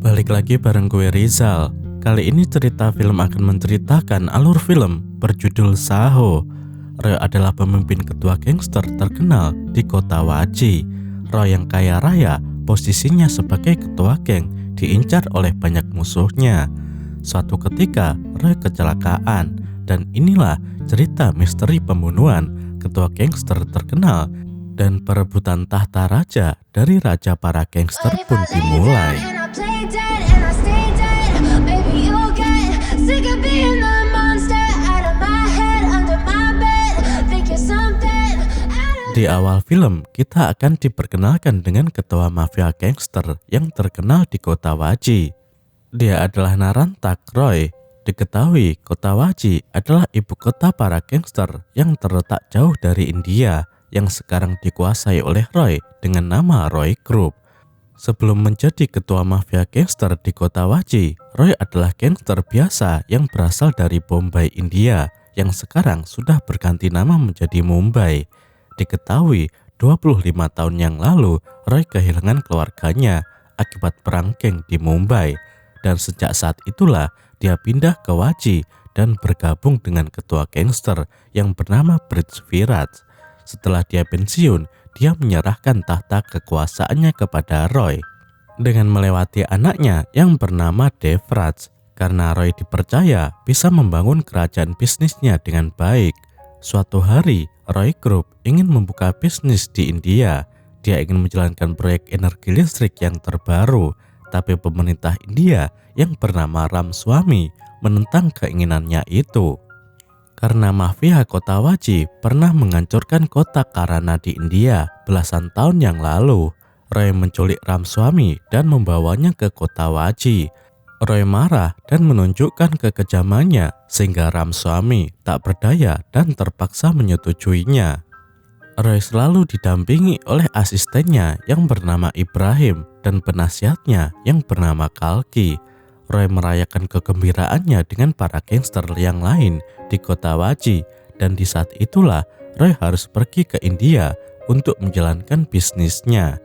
Balik lagi bareng gue Rizal. Kali ini cerita film akan menceritakan alur film berjudul Saho. Roy adalah pemimpin ketua gangster terkenal di kota Waji. Roy yang kaya raya, posisinya sebagai ketua geng diincar oleh banyak musuhnya. Suatu ketika Roy kecelakaan, dan inilah cerita misteri pembunuhan ketua gangster terkenal dan perebutan tahta raja dari raja para gangster pun dimulai. Di awal film, kita akan diperkenalkan dengan ketua mafia gangster yang terkenal di kota Waji. Dia adalah Narantak Roy. Diketahui kota Waji adalah ibu kota para gangster yang terletak jauh dari India, yang sekarang dikuasai oleh Roy dengan nama Roy Group. Sebelum menjadi ketua mafia gangster di kota Waji, Roy adalah gangster biasa yang berasal dari Bombay, India, yang sekarang sudah berganti nama menjadi Mumbai. Diketahui 25 tahun yang lalu Roy kehilangan keluarganya akibat perang geng di Mumbai, dan sejak saat itulah dia pindah ke Waji dan bergabung dengan ketua gangster yang bernama Prithviraj. Setelah dia pensiun, dia menyerahkan tahta kekuasaannya kepada Roy dengan melewati anaknya yang bernama Devraj, karena Roy dipercaya bisa membangun kerajaan bisnisnya dengan baik. Suatu hari, Roy Group ingin membuka bisnis di India. Dia ingin menjalankan proyek energi listrik yang terbaru, tapi pemerintah India yang bernama Ramswamy menentang keinginannya itu. Karena mafia kota Waji pernah menghancurkan kota Karana di India belasan tahun yang lalu, Roy menculik Ramswamy dan membawanya ke kota Waji. Roy marah dan menunjukkan kekejamannya sehingga Ramswamy tak berdaya dan terpaksa menyetujuinya. Roy selalu didampingi oleh asistennya yang bernama Ibrahim dan penasihatnya yang bernama Kalki. Roy merayakan kegembiraannya dengan para gangster yang lain di kota Waji, dan di saat itulah Roy harus pergi ke India untuk menjalankan bisnisnya.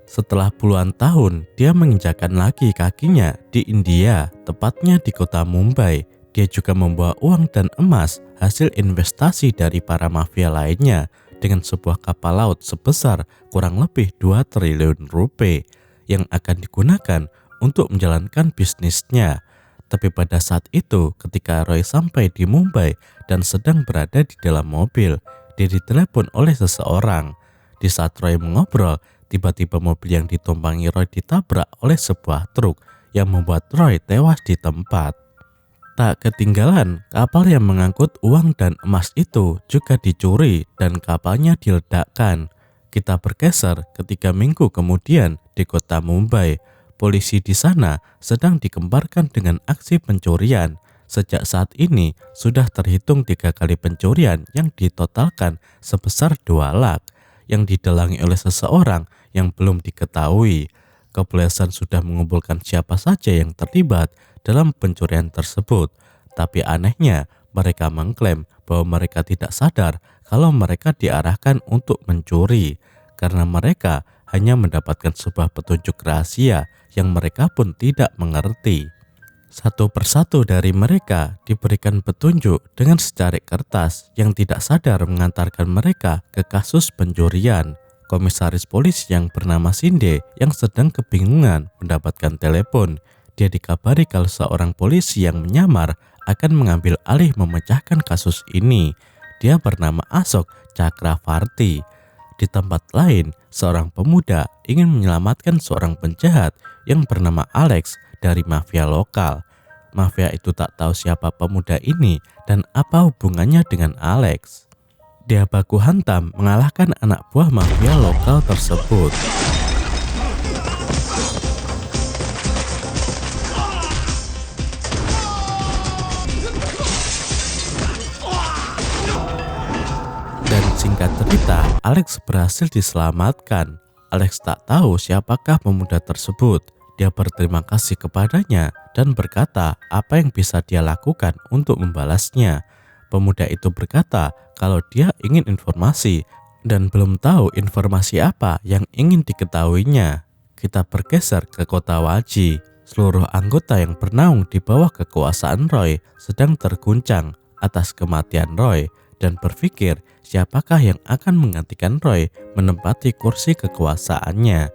Setelah puluhan tahun, dia menginjakan lagi kakinya di India, tepatnya di kota Mumbai. Dia juga membawa uang dan emas hasil investasi dari para mafia lainnya dengan sebuah kapal laut sebesar kurang lebih 2 triliun rupiah yang akan digunakan untuk menjalankan bisnisnya. Tapi pada saat itu, ketika Roy sampai di Mumbai dan sedang berada di dalam mobil, dia ditelepon oleh seseorang. Di saat Roy mengobrol, tiba-tiba mobil yang ditumpangi Roy ditabrak oleh sebuah truk yang membuat Roy tewas di tempat. Tak ketinggalan, kapal yang mengangkut uang dan emas itu juga dicuri dan kapalnya diledakkan. Kita bergeser ketika minggu kemudian di kota Mumbai. Polisi di sana sedang dikemparkan dengan aksi pencurian. Sejak saat ini sudah terhitung 3 kali pencurian yang ditotalkan sebesar 2 lakh yang didalangi oleh seseorang yang belum diketahui. Kepolisian sudah mengumpulkan siapa saja yang terlibat dalam pencurian tersebut. Tapi anehnya, mereka mengklaim bahwa mereka tidak sadar kalau mereka diarahkan untuk mencuri, karena mereka hanya mendapatkan sebuah petunjuk rahasia yang mereka pun tidak mengerti. Satu persatu dari mereka diberikan petunjuk dengan secarik kertas yang tidak sadar mengantarkan mereka ke kasus pencurian. Komisaris polisi yang bernama Sinde yang sedang kebingungan mendapatkan telepon. Dia dikabari kalau seorang polisi yang menyamar akan mengambil alih memecahkan kasus ini. Dia bernama Ashok Chakravarti. Di tempat lain, seorang pemuda ingin menyelamatkan seorang penjahat yang bernama Alex dari mafia lokal. Mafia itu tak tahu siapa pemuda ini dan apa hubungannya dengan Alex. Dia baku hantam mengalahkan anak buah mafia lokal tersebut. Dan singkat cerita, Alex berhasil diselamatkan. Alex tak tahu siapakah pemuda tersebut. Dia berterima kasih kepadanya dan berkata apa yang bisa dia lakukan untuk membalasnya. Pemuda itu berkata kalau dia ingin informasi dan belum tahu informasi apa yang ingin diketahuinya. Kita bergeser ke kota Waji. Seluruh anggota yang bernaung di bawah kekuasaan Roy sedang terguncang atas kematian Roy dan berpikir siapakah yang akan menggantikan Roy menempati kursi kekuasaannya.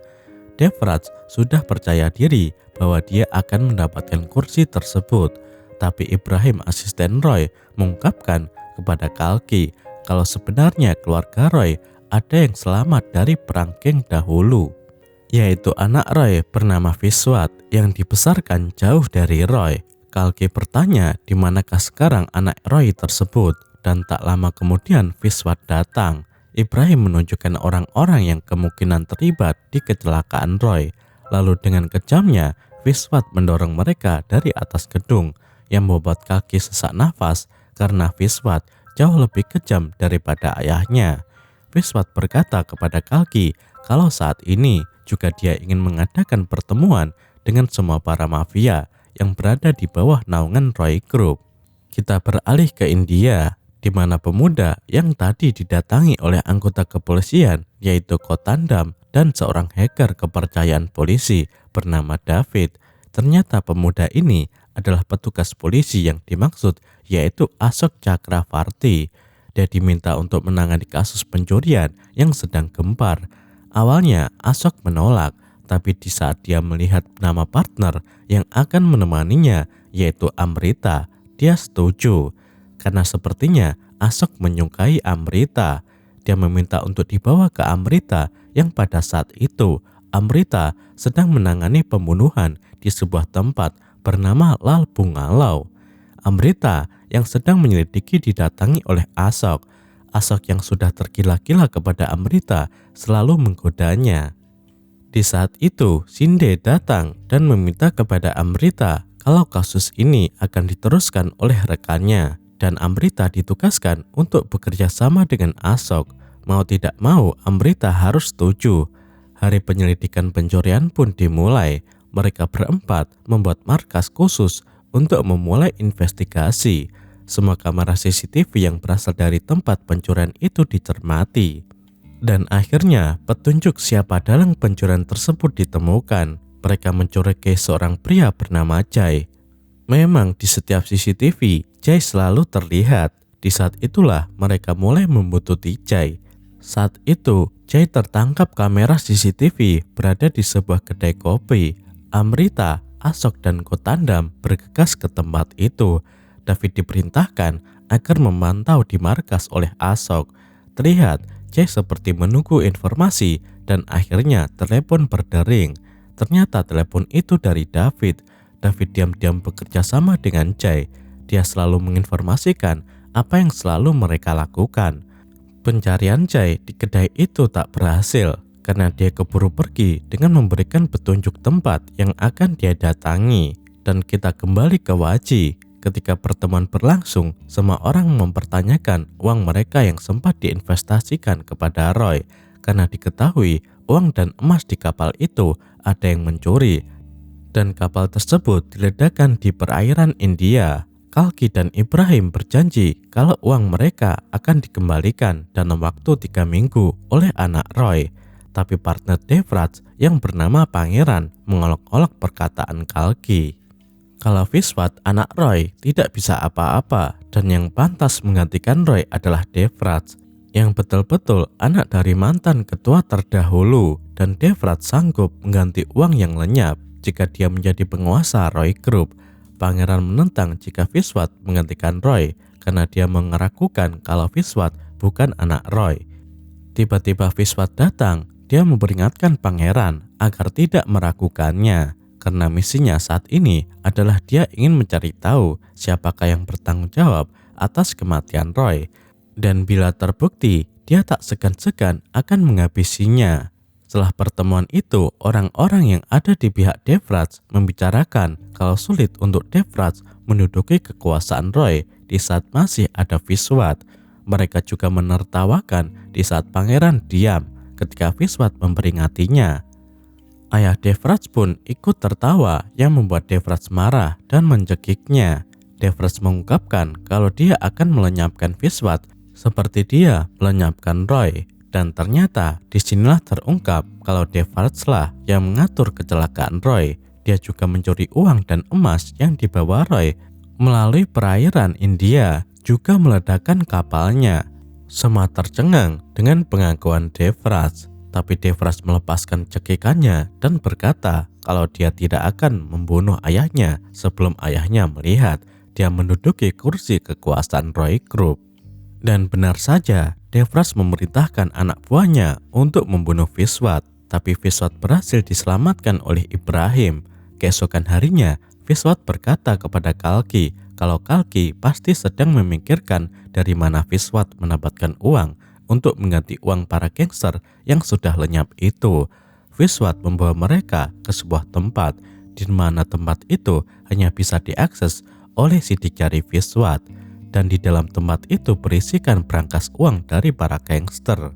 Devrax sudah percaya diri bahwa dia akan mendapatkan kursi tersebut, tapi Ibrahim, asisten Roy, mengungkapkan kepada Kalki kalau sebenarnya keluarga Roy ada yang selamat dari perang geng dahulu, yaitu anak Roy bernama Viswat yang dibesarkan jauh dari Roy. Kalki bertanya di manakah sekarang anak Roy tersebut, dan tak lama kemudian Viswat datang. Ibrahim menunjukkan orang-orang yang kemungkinan terlibat di kecelakaan Roy. Lalu dengan kejamnya, Viswat mendorong mereka dari atas gedung yang membuat Kalki sesak nafas karena Viswat jauh lebih kejam daripada ayahnya. Viswat berkata kepada Kalki kalau saat ini juga dia ingin mengadakan pertemuan dengan semua para mafia yang berada di bawah naungan Roy Group. Kita beralih ke India, di mana pemuda yang tadi didatangi oleh anggota kepolisian yaitu Kotandam dan seorang hacker kepercayaan polisi bernama David. Ternyata pemuda ini adalah petugas polisi yang dimaksud yaitu Ashok Chakravarti. Dia diminta untuk menangani kasus pencurian yang sedang gempar. Awalnya Ashok menolak, tapi di saat dia melihat nama partner yang akan menemaninya yaitu Amrita, dia setuju. Karena sepertinya Ashok menyukai Amrita. Dia meminta untuk dibawa ke Amrita yang pada saat itu Amrita sedang menangani pembunuhan di sebuah tempat bernama Lal Bungalau. Amrita yang sedang menyelidiki didatangi oleh Ashok. Ashok yang sudah tergila-gila kepada Amrita selalu menggodanya. Di saat itu Shinde datang dan meminta kepada Amrita kalau kasus ini akan diteruskan oleh rekannya. Dan Amrita ditugaskan untuk bekerja sama dengan Ashok. Mau tidak mau Amrita harus setuju. Hari penyelidikan pencurian pun dimulai. Mereka berempat membuat markas khusus untuk memulai investigasi. Semua kamera CCTV yang berasal dari tempat pencurian itu dicermati. Dan akhirnya petunjuk siapa dalang pencurian tersebut ditemukan. Mereka mencurigai seorang pria bernama Jai. Memang di setiap CCTV, Jai selalu terlihat. Di saat itulah mereka mulai membuntuti Jai. Saat itu, Jai tertangkap kamera CCTV berada di sebuah kedai kopi. Amrita, Ashok, dan Kotandam bergegas ke tempat itu. David diperintahkan agar memantau di markas oleh Ashok. Terlihat, Jai seperti menunggu informasi dan akhirnya telepon berdering. Ternyata telepon itu dari David. David diam-diam bekerja sama dengan Jai. Dia selalu menginformasikan apa yang selalu mereka lakukan. Pencarian Jai di kedai itu tak berhasil karena dia keburu pergi dengan memberikan petunjuk tempat yang akan dia datangi. Dan kita kembali ke Waji. Ketika pertemuan berlangsung, semua orang mempertanyakan uang mereka yang sempat diinvestasikan kepada Roy karena diketahui uang dan emas di kapal itu ada yang mencuri. Dan kapal tersebut diledakkan di perairan India. Kalki dan Ibrahim berjanji kalau uang mereka akan dikembalikan dalam waktu 3 minggu oleh anak Roy. Tapi partner Devrax yang bernama Pangeran mengolok-olok perkataan Kalki. Kalau Viswat anak Roy tidak bisa apa-apa dan yang pantas menggantikan Roy adalah Devrax yang betul-betul anak dari mantan ketua terdahulu, dan Devrax sanggup mengganti uang yang lenyap jika dia menjadi penguasa Roy Group. Pangeran menentang jika Viswat menggantikan Roy karena dia meragukan kalau Viswat bukan anak Roy. Tiba-tiba Viswat datang. Dia memperingatkan Pangeran agar tidak meragukannya karena misinya saat ini adalah dia ingin mencari tahu siapakah yang bertanggung jawab atas kematian Roy. Dan bila terbukti, dia tak segan-segan akan menghabisinya. Setelah pertemuan itu, orang-orang yang ada di pihak Devrax membicarakan kalau sulit untuk Devrax menduduki kekuasaan Roy di saat masih ada Viswat. Mereka juga menertawakan di saat Pangeran diam ketika Viswat memperingatinya. Ayah Devraj pun ikut tertawa yang membuat Devraj marah dan mencekiknya. Devraj mengungkapkan kalau dia akan melenyapkan Viswat seperti dia melenyapkan Roy. Dan ternyata disinilah terungkap kalau Devraj lah yang mengatur kecelakaan Roy. Dia juga mencuri uang dan emas yang dibawa Roy melalui perairan India, juga meledakkan kapalnya. Semua tercengang dengan pengakuan Devraj. Tapi Devraj melepaskan cekikannya dan berkata kalau dia tidak akan membunuh ayahnya sebelum ayahnya melihat dia menduduki kursi kekuasaan Roy Group. Dan benar saja, Devraj memerintahkan anak buahnya untuk membunuh Viswat, tapi Viswat berhasil diselamatkan oleh Ibrahim. Keesokan harinya, Viswat berkata kepada Kalki kalau Kalki pasti sedang memikirkan dari mana Viswat mendapatkan uang untuk mengganti uang para gangster yang sudah lenyap itu. Viswat membawa mereka ke sebuah tempat, di mana tempat itu hanya bisa diakses oleh sidik jari Viswat. Dan di dalam tempat itu berisikan berangkas uang dari para gangster.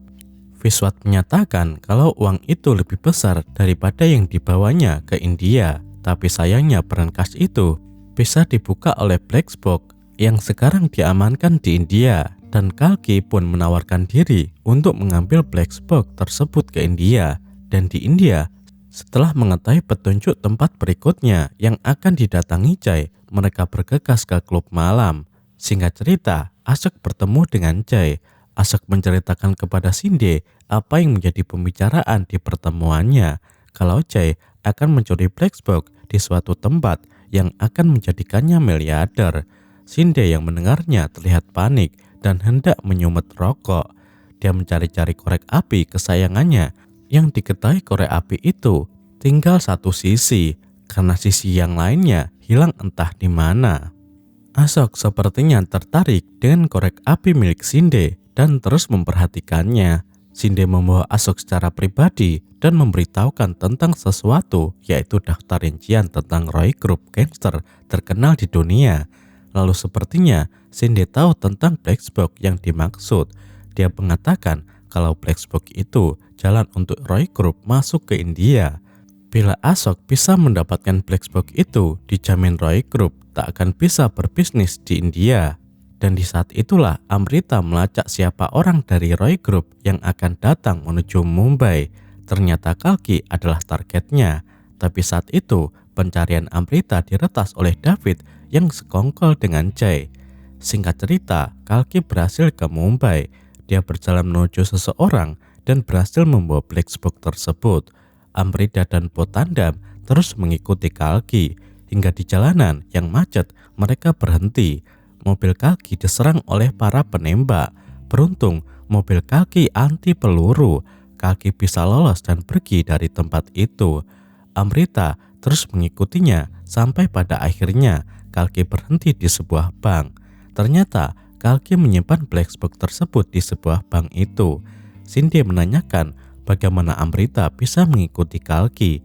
Viswat menyatakan kalau uang itu lebih besar daripada yang dibawanya ke India. Tapi sayangnya berangkas itu bisa dibuka oleh Black Box yang sekarang diamankan di India. Dan Kalki pun menawarkan diri untuk mengambil Black Box tersebut ke India. Dan di India, setelah mengetahui petunjuk tempat berikutnya yang akan didatangi Jai, mereka bergegas ke klub malam. Singkat cerita, Ashok bertemu dengan Jai. Ashok menceritakan kepada Shinde apa yang menjadi pembicaraan di pertemuannya, kalau Jai akan mencuri Black Box di suatu tempat yang akan menjadikannya miliarder. Shinde yang mendengarnya terlihat panik dan hendak menyumet rokok. Dia mencari-cari korek api kesayangannya, yang diketahui korek api itu tinggal satu sisi, karena sisi yang lainnya hilang entah di mana. Ashok sepertinya tertarik dengan korek api milik Shinde dan terus memperhatikannya. Shinde membawa Ashok secara pribadi dan memberitahukan tentang sesuatu, yaitu daftar rincian tentang Roy Group gangster terkenal di dunia. Lalu sepertinya Shinde tahu tentang Black Box yang dimaksud. Dia mengatakan kalau Black Box itu jalan untuk Roy Group masuk ke India. Bila Ashok bisa mendapatkan Black Box itu, dijamin Roy Group tak akan bisa berbisnis di India. Dan di saat itulah Amrita melacak siapa orang dari Roy Group yang akan datang menuju Mumbai. Ternyata Kalki adalah targetnya. Tapi saat itu pencarian Amrita diretas oleh David yang sekongkol dengan Jai. Singkat cerita, Kalki berhasil ke Mumbai. Dia berjalan menuju seseorang dan berhasil membawa Black Box tersebut. Amrita dan Potandam terus mengikuti Kalki. Hingga di jalanan yang macet, mereka berhenti. Mobil Kalki diserang oleh para penembak. Beruntung, mobil Kalki anti peluru. Kalki bisa lolos dan pergi dari tempat itu. Amrita terus mengikutinya sampai pada akhirnya Kalki berhenti di sebuah bank. Ternyata Kalki menyimpan Black Box tersebut di sebuah bank itu. Shinde menanyakan bagaimana Amrita bisa mengikuti Kalki.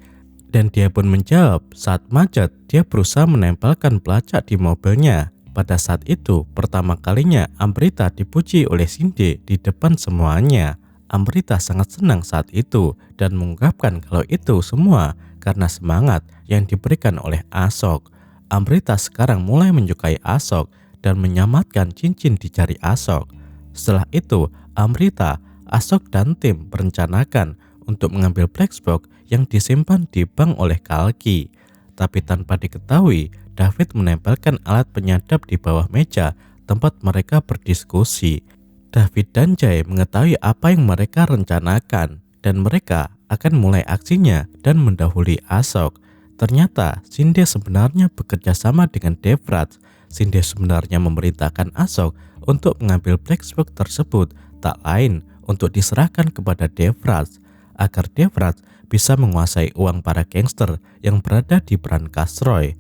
Dan dia pun menjawab saat macet dia berusaha menempelkan pelacak di mobilnya. Pada saat itu pertama kalinya Amrita dipuji oleh Shinde di depan semuanya. Amrita sangat senang saat itu dan mengungkapkan kalau itu semua karena semangat yang diberikan oleh Ashok. Amrita sekarang mulai menyukai Ashok dan menyamatkan cincin di jari Ashok. Setelah itu Amrita, Ashok dan tim merencanakan untuk mengambil Black Box yang disimpan di bank oleh Kalki. Tapi tanpa diketahui, David menempelkan alat penyadap di bawah meja tempat mereka berdiskusi. David dan Jai mengetahui apa yang mereka rencanakan dan mereka akan mulai aksinya dan mendahului Ashok. Ternyata Shinde sebenarnya bekerja sama dengan Devraj. Shinde sebenarnya memerintahkan Ashok untuk mengambil Black Box tersebut, tak lain untuk diserahkan kepada Devraj agar Devraj bisa menguasai uang para gangster yang berada di brankas Roy.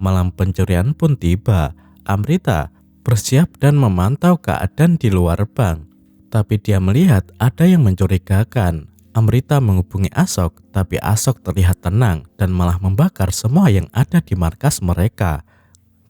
Malam pencurian pun tiba. Amrita bersiap dan memantau keadaan di luar bank. Tapi dia melihat ada yang mencurigakan. Amrita menghubungi Ashok, tapi Ashok terlihat tenang dan malah membakar semua yang ada di markas mereka.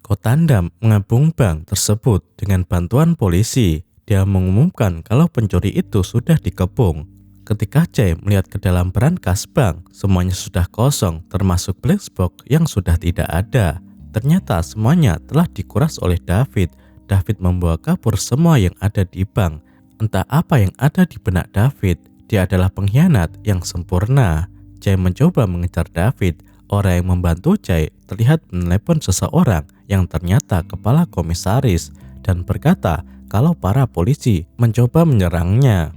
Kotandam mengepung bank tersebut dengan bantuan polisi. Dia mengumumkan kalau pencuri itu sudah dikepung. Ketika Jay melihat ke dalam brankas bank, semuanya sudah kosong termasuk black box yang sudah tidak ada. Ternyata semuanya telah dikuras oleh David. David membawa kabur semua yang ada di bank. Entah apa yang ada di benak David, dia adalah pengkhianat yang sempurna. Jay mencoba mengejar David. Orang yang membantu Jay terlihat menelepon seseorang yang ternyata kepala komisaris dan berkata kalau para polisi mencoba menyerangnya.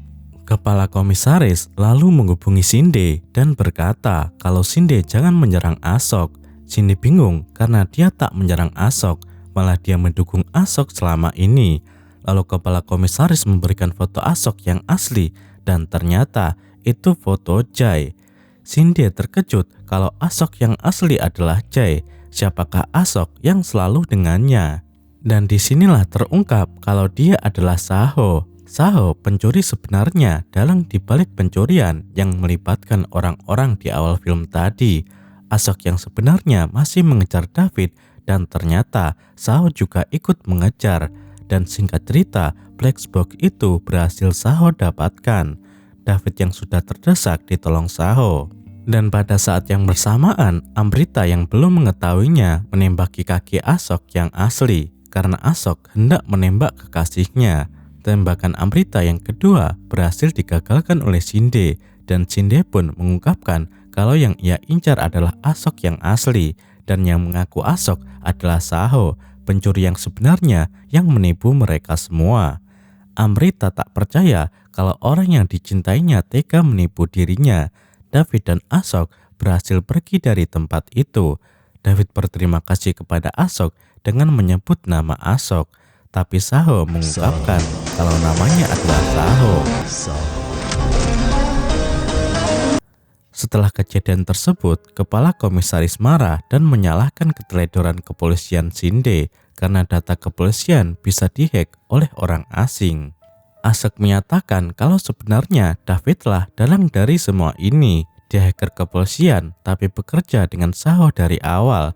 Kepala komisaris lalu menghubungi Cindy dan berkata kalau Cindy jangan menyerang Ashok. Cindy bingung karena dia tak menyerang Ashok, malah dia mendukung Ashok selama ini. Lalu kepala komisaris memberikan foto Ashok yang asli dan ternyata itu foto Jay. Cindy terkejut kalau Ashok yang asli adalah Jay. Siapakah Ashok yang selalu dengannya? Dan disinilah terungkap kalau dia adalah Saho. Saho pencuri sebenarnya dalang dibalik pencurian yang melibatkan orang-orang di awal film tadi. Ashok yang sebenarnya masih mengejar David dan ternyata Saho juga ikut mengejar. Dan singkat cerita, black box itu berhasil Saho dapatkan. David yang sudah terdesak ditolong Saho. Dan pada saat yang bersamaan, Amrita yang belum mengetahuinya menembaki kaki Ashok yang asli karena Ashok hendak menembak kekasihnya. Tembakan Amrita yang kedua berhasil digagalkan oleh Cindy dan Cindy pun mengungkapkan kalau yang ia incar adalah Ashok yang asli dan yang mengaku Ashok adalah Saho, pencuri yang sebenarnya yang menipu mereka semua. Amrita tak percaya kalau orang yang dicintainya tega menipu dirinya. David dan Ashok berhasil pergi dari tempat itu. David berterima kasih kepada Ashok dengan menyebut nama Ashok. Tapi Saho mengungkapkan kalau namanya adalah Saho. Setelah kejadian tersebut, kepala komisaris marah dan menyalahkan keteledoran kepolisian Cindy karena data kepolisian bisa dihack oleh orang asing. Ashok menyatakan kalau sebenarnya Davidlah dalang dari semua ini. Dia hacker kepolisian tapi bekerja dengan Saho dari awal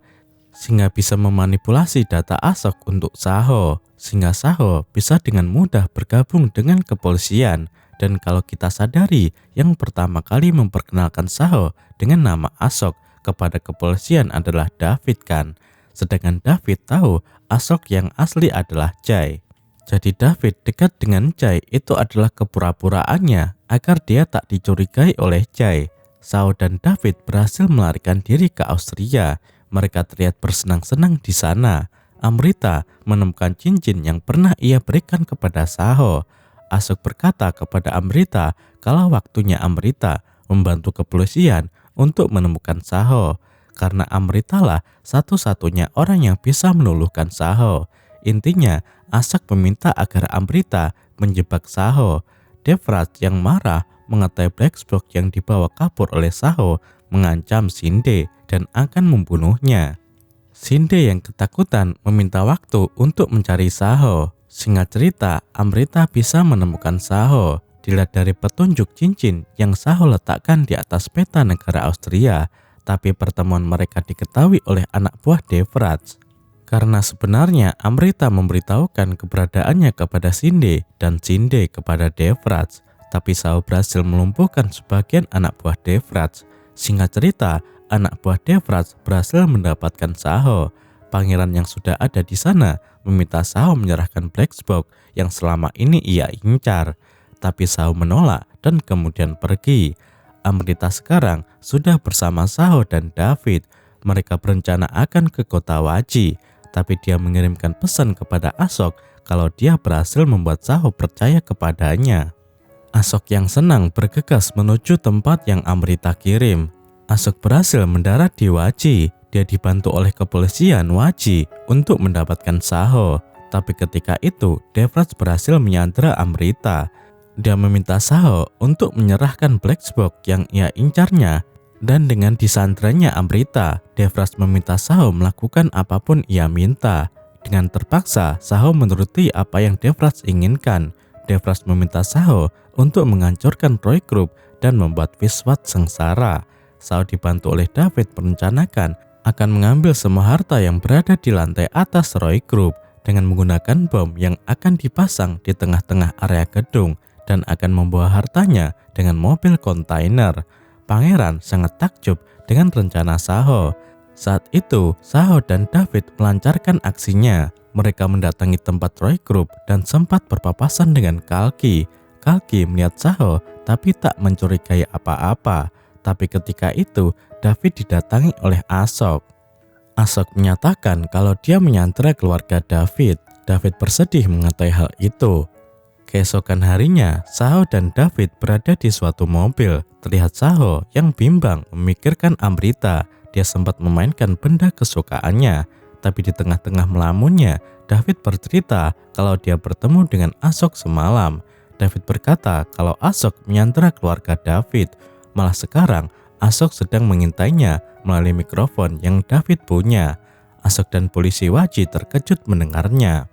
sehingga bisa memanipulasi data Ashok untuk Saho. Sehingga Saho bisa dengan mudah bergabung dengan kepolisian. Dan kalau kita sadari, yang pertama kali memperkenalkan Saho dengan nama Ashok kepada kepolisian adalah David kan. Sedangkan David tahu Ashok yang asli adalah Jay. Jadi David dekat dengan Jay itu adalah kepura-puraannya agar dia tak dicurigai oleh Jay. Saho dan David berhasil melarikan diri ke Austria. Mereka terlihat bersenang-senang di sana. Amrita menemukan cincin yang pernah ia berikan kepada Saho. Ashok berkata kepada Amrita kalau waktunya Amrita membantu kepolisian untuk menemukan Saho. Karena Amrita lah satu-satunya orang yang bisa meluluhkan Saho. Intinya, Ashok meminta agar Amrita menjebak Saho. Devrat yang marah mengetahui black box yang dibawa kabur oleh Saho mengancam Cindy dan akan membunuhnya. Cindy yang ketakutan meminta waktu untuk mencari Saho. Singkat cerita, Amrita bisa menemukan Saho. Dilihat dari petunjuk cincin yang Saho letakkan di atas peta negara Austria, tapi pertemuan mereka diketahui oleh anak buah Devrat. Karena sebenarnya Amrita memberitahukan keberadaannya kepada Cindy dan Cindy kepada Devrat, tapi Saho berhasil melumpuhkan sebagian anak buah Devrat. Singkat cerita, anak buah Devrat berhasil mendapatkan Saho. Pangeran yang sudah ada di sana meminta Saho menyerahkan black box yang selama ini ia incar. Tapi Saho menolak dan kemudian pergi. Amrita sekarang sudah bersama Saho dan David. Mereka berencana akan ke kota Waji. Tapi dia mengirimkan pesan kepada Ashok kalau dia berhasil membuat Saho percaya kepadanya. Ashok yang senang bergegas menuju tempat yang Amrita kirim. Ashok berhasil mendarat di Waji. Dia dibantu oleh kepolisian Waji untuk mendapatkan Saho. Tapi ketika itu, Devrat berhasil menyandera Amrita. Dia meminta Saho untuk menyerahkan black box yang ia incarnya. Dan dengan disandranya Amrita, Devrat meminta Saho melakukan apapun ia minta. Dengan terpaksa, Saho menuruti apa yang Devrat inginkan. Devrat meminta Saho untuk menghancurkan Roy Group dan membuat Viswat sengsara. Saho dibantu oleh David merencanakan akan mengambil semua harta yang berada di lantai atas Roy Group dengan menggunakan bom yang akan dipasang di tengah-tengah area gedung dan akan membawa hartanya dengan mobil kontainer. Pangeran sangat takjub dengan rencana Saho. Saat itu, Saho dan David melancarkan aksinya. Mereka mendatangi tempat Roy Group dan sempat berpapasan dengan Kalki. Kalki melihat Saho tapi tak mencurigai apa-apa. Tapi ketika itu, David didatangi oleh Ashok. Ashok menyatakan kalau dia menyandera keluarga David. David bersedih mengetahui hal itu. Keesokan harinya, Saho dan David berada di suatu mobil. Terlihat Saho yang bimbang memikirkan Amrita. Dia sempat memainkan benda kesukaannya. Tapi di tengah-tengah melamunnya, David bercerita kalau dia bertemu dengan Ashok semalam. David berkata kalau Ashok menyandera keluarga David. Malah sekarang, Ashok sedang mengintainya melalui mikrofon yang David punya. Ashok dan polisi Waji terkejut mendengarnya.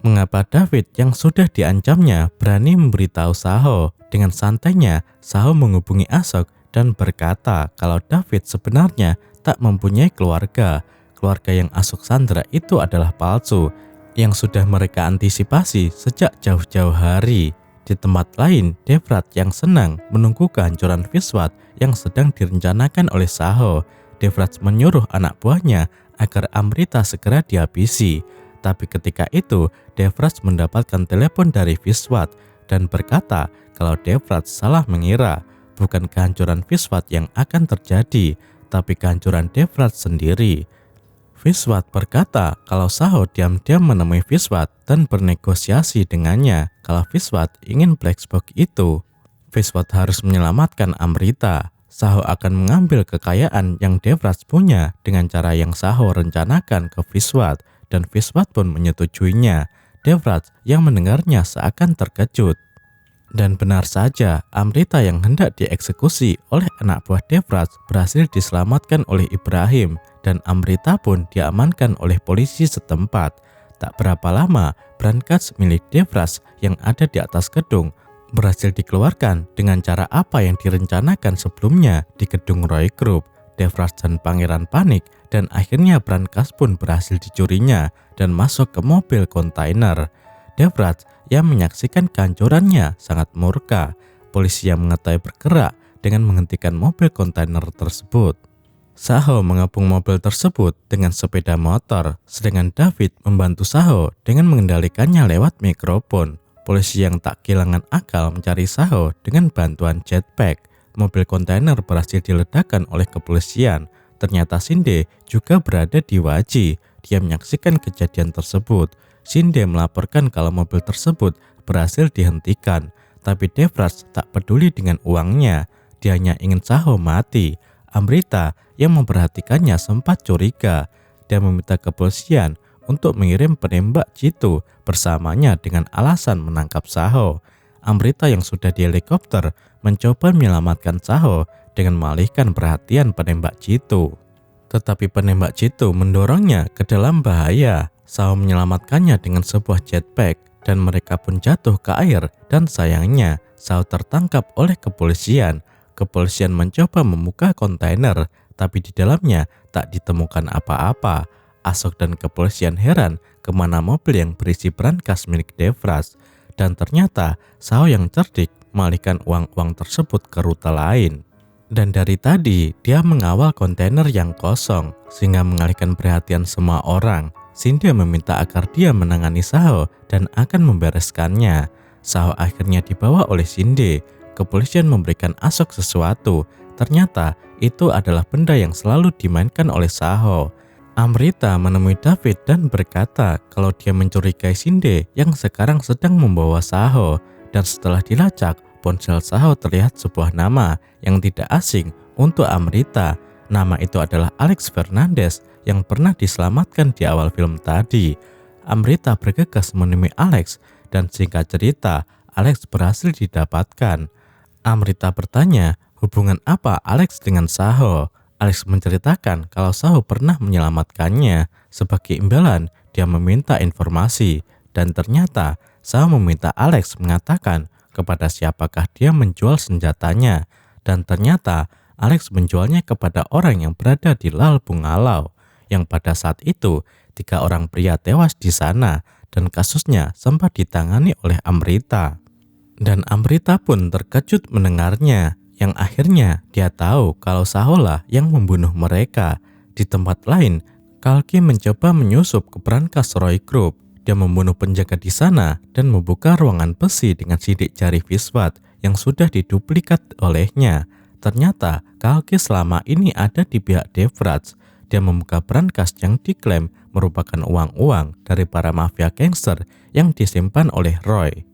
Mengapa David yang sudah diancamnya berani memberitahu Saho? Dengan santainya, Saho menghubungi Ashok dan berkata kalau David sebenarnya tak mempunyai keluarga. Keluarga yang Ashok sandera itu adalah palsu, yang sudah mereka antisipasi sejak jauh-jauh hari. Di tempat lain, Devrat yang senang menunggu kehancuran Vishwat yang sedang direncanakan oleh Saho. Devrat menyuruh anak buahnya agar Amrita segera dihabisi. Tapi ketika itu, Devrat mendapatkan telepon dari Vishwat dan berkata kalau Devrat salah mengira. Bukan kehancuran Vishwat yang akan terjadi, tapi kehancuran Devrat sendiri. Vishwat berkata kalau Saho diam-diam menemui Vishwat dan bernegosiasi dengannya. Kalau Vishwat ingin black box itu, Vishwat harus menyelamatkan Amrita. Saho akan mengambil kekayaan yang Devrat punya dengan cara yang Saho rencanakan ke Vishwat. Dan Vishwat pun menyetujuinya. Devrat yang mendengarnya seakan terkejut. Dan benar saja, Amrita yang hendak dieksekusi oleh anak buah Devrat berhasil diselamatkan oleh Ibrahim. Dan Amrita pun diamankan oleh polisi setempat. Tak berapa lama, brankas milik Devrat yang ada di atas gedung berhasil dikeluarkan dengan cara apa yang direncanakan sebelumnya di gedung Roy Group. Devrat dan pangeran panik dan akhirnya brankas pun berhasil dicurinya dan masuk ke mobil kontainer. Devrat yang menyaksikan kehancurannya sangat murka. Polisi yang mengetahui bergerak dengan menghentikan mobil kontainer tersebut. Saho mengepung mobil tersebut dengan sepeda motor, sedangkan David membantu Saho dengan mengendalikannya lewat mikrofon. Polisi yang tak kehilangan akal mencari Saho dengan bantuan jetpack. Mobil kontainer berhasil diledakkan oleh kepolisian. Ternyata Shinde juga berada di Waji. Dia menyaksikan kejadian tersebut. Shinde melaporkan kalau mobil tersebut berhasil dihentikan. Tapi Devrat tak peduli dengan uangnya. Dia hanya ingin Saho mati. Amrita yang memperhatikannya sempat curiga. Dia meminta kepolisian untuk mengirim penembak jitu bersamanya dengan alasan menangkap Saho. Amrita yang sudah di helikopter mencoba menyelamatkan Saho dengan mengalihkan perhatian penembak jitu. Tetapi penembak jitu mendorongnya ke dalam bahaya. Saho menyelamatkannya dengan sebuah jetpack dan mereka pun jatuh ke air dan sayangnya Saho tertangkap oleh kepolisian. Kepolisian mencoba membuka kontainer tapi di dalamnya tak ditemukan apa-apa. Ashok dan kepolisian heran kemana mobil yang berisi brankas milik Devrat. Dan ternyata Saho yang cerdik mengalihkan uang-uang tersebut ke rute lain. Dan dari tadi dia mengawal kontainer yang kosong sehingga mengalihkan perhatian semua orang. Shinde meminta agar dia menangani Saho dan akan membereskannya. Saho akhirnya dibawa oleh Shinde. Kepolisian memberikan Ashok sesuatu. Ternyata itu adalah benda yang selalu dimainkan oleh Saho. Amrita menemui David dan berkata kalau dia mencurigai Shinde yang sekarang sedang membawa Saho. Dan setelah dilacak, ponsel Saho terlihat sebuah nama yang tidak asing untuk Amrita. Nama itu adalah Alex Fernandez yang pernah diselamatkan di awal film tadi. Amrita bergegas menemui Alex dan singkat cerita, Alex berhasil didapatkan. Amrita bertanya hubungan apa Alex dengan Saho. Alex menceritakan kalau Saho pernah menyelamatkannya. Sebagai imbalan, dia meminta informasi. Dan ternyata Saho meminta Alex mengatakan kepada siapakah dia menjual senjatanya. Dan ternyata Alex menjualnya kepada orang yang berada di Lal Bungalau. Yang pada saat itu, 3 orang pria tewas di sana dan kasusnya sempat ditangani oleh Amrita. Dan Amrita pun terkejut mendengarnya, yang akhirnya dia tahu kalau Saholah yang membunuh mereka. Di tempat lain, Kalki mencoba menyusup ke brankas Roy Group. Dia membunuh penjaga di sana dan membuka ruangan besi dengan sidik jari Viswat yang sudah diduplikat olehnya. Ternyata Kalki selama ini ada di pihak Devraj. Dia membuka brankas yang diklaim merupakan uang-uang dari para mafia gangster yang disimpan oleh Roy.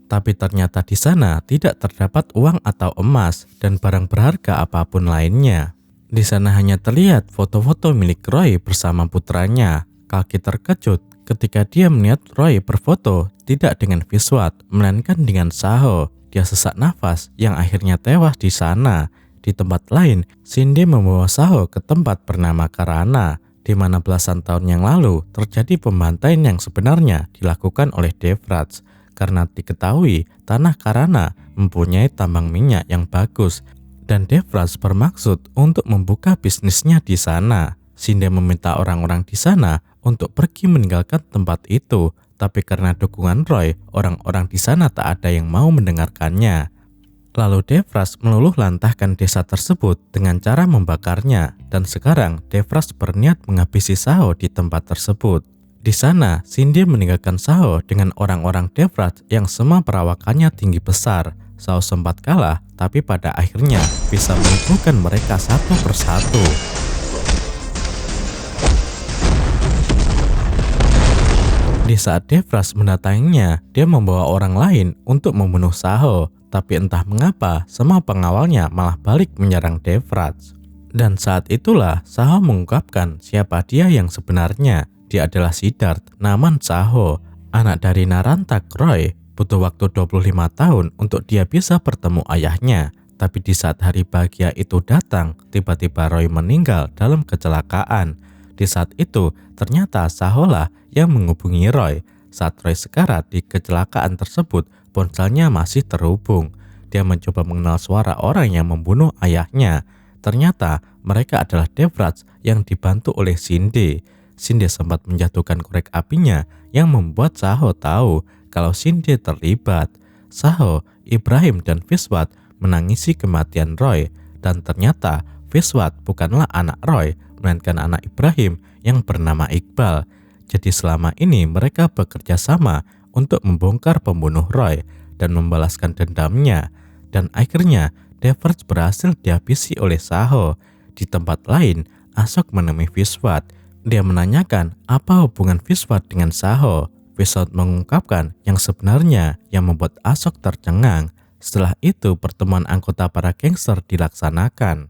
Tapi ternyata di sana tidak terdapat uang atau emas dan barang berharga apapun lainnya. Di sana hanya terlihat foto-foto milik Roy bersama putranya. Kalki terkejut ketika dia melihat Roy berfoto tidak dengan Viswat, melainkan dengan Saho. Dia sesak nafas yang akhirnya tewas di sana. Di tempat lain, Cindy membawa Saho ke tempat bernama Karana, di mana belasan tahun yang lalu terjadi pembantaian yang sebenarnya dilakukan oleh Devraj. Karena diketahui tanah Karana mempunyai tambang minyak yang bagus dan Devraj bermaksud untuk membuka bisnisnya di sana. Cindy meminta orang-orang di sana untuk pergi meninggalkan tempat itu, tapi karena dukungan Roy, orang-orang di sana tak ada yang mau mendengarkannya. Lalu Devraj meluluh lantahkan desa tersebut dengan cara membakarnya, dan sekarang Devraj berniat menghabisi Saho di tempat tersebut. Di sana, Cindy meninggalkan Saho dengan orang-orang Devraj yang semua perawakannya tinggi besar. Saho sempat kalah, tapi pada akhirnya bisa melumpuhkan mereka satu persatu. Di saat Devraj mendatanginya, dia membawa orang lain untuk membunuh Saho. Tapi entah mengapa, semua pengawalnya malah balik menyerang Devraj. Dan saat itulah Saho mengungkapkan siapa dia yang sebenarnya. Dia adalah Siddharth Naman Saho, anak dari Narantak Roy. Butuh waktu 25 tahun untuk dia bisa bertemu ayahnya. Tapi di saat hari bahagia itu datang, tiba-tiba Roy meninggal dalam kecelakaan. Di saat itu, ternyata Saholah yang menghubungi Roy. Saat Roy sekarat di kecelakaan tersebut, ponselnya masih terhubung. Dia mencoba mengenal suara orang yang membunuh ayahnya. Ternyata mereka adalah Devraj yang dibantu oleh Cindy. Cindy sempat menjatuhkan korek apinya yang membuat Saho tahu kalau Cindy terlibat. Saho, Ibrahim, dan Viswat menangisi kematian Roy. Dan ternyata Viswat bukanlah anak Roy, melainkan anak Ibrahim yang bernama Iqbal. Jadi selama ini mereka bekerja sama untuk membongkar pembunuh Roy dan membalaskan dendamnya. Dan akhirnya Devraj berhasil dihabisi oleh Saho. Di tempat lain, Ashok menemui Viswat. Dia menanyakan apa hubungan Viswat dengan Saho. Viswat mengungkapkan yang sebenarnya yang membuat Ashok tercengang. Setelah itu pertemuan anggota para gangster dilaksanakan.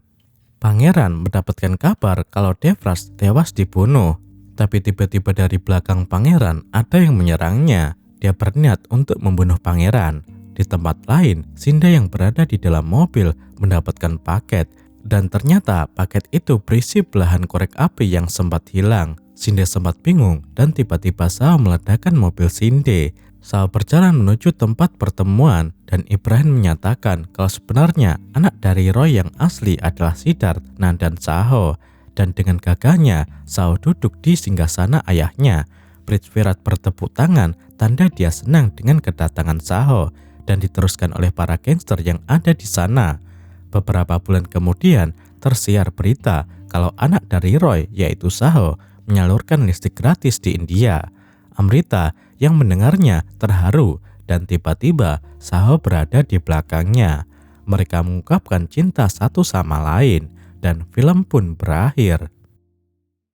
Pangeran mendapatkan kabar kalau Devraj tewas dibunuh. Tapi tiba-tiba dari belakang pangeran ada yang menyerangnya. Dia berniat untuk membunuh pangeran. Di tempat lain, Cindy yang berada di dalam mobil mendapatkan paket. Dan ternyata paket itu berisi belahan korek api yang sempat hilang. Cindy sempat bingung dan tiba-tiba Saho meledakkan mobil Cindy. Saho berjalan menuju tempat pertemuan dan Ibrahim menyatakan kalau sebenarnya anak dari Roy yang asli adalah Siddharth Nandan Saho. Dan dengan gagahnya, Saho duduk di singgasana ayahnya. Prithvirat bertepuk tangan, tanda dia senang dengan kedatangan Saho, dan diteruskan oleh para gangster yang ada di sana. Beberapa bulan kemudian, tersiar berita kalau anak dari Roy, yaitu Saho, menyalurkan listrik gratis di India. Amrita yang mendengarnya terharu, dan tiba-tiba Saho berada di belakangnya. Mereka mengungkapkan cinta satu sama lain, dan film pun berakhir.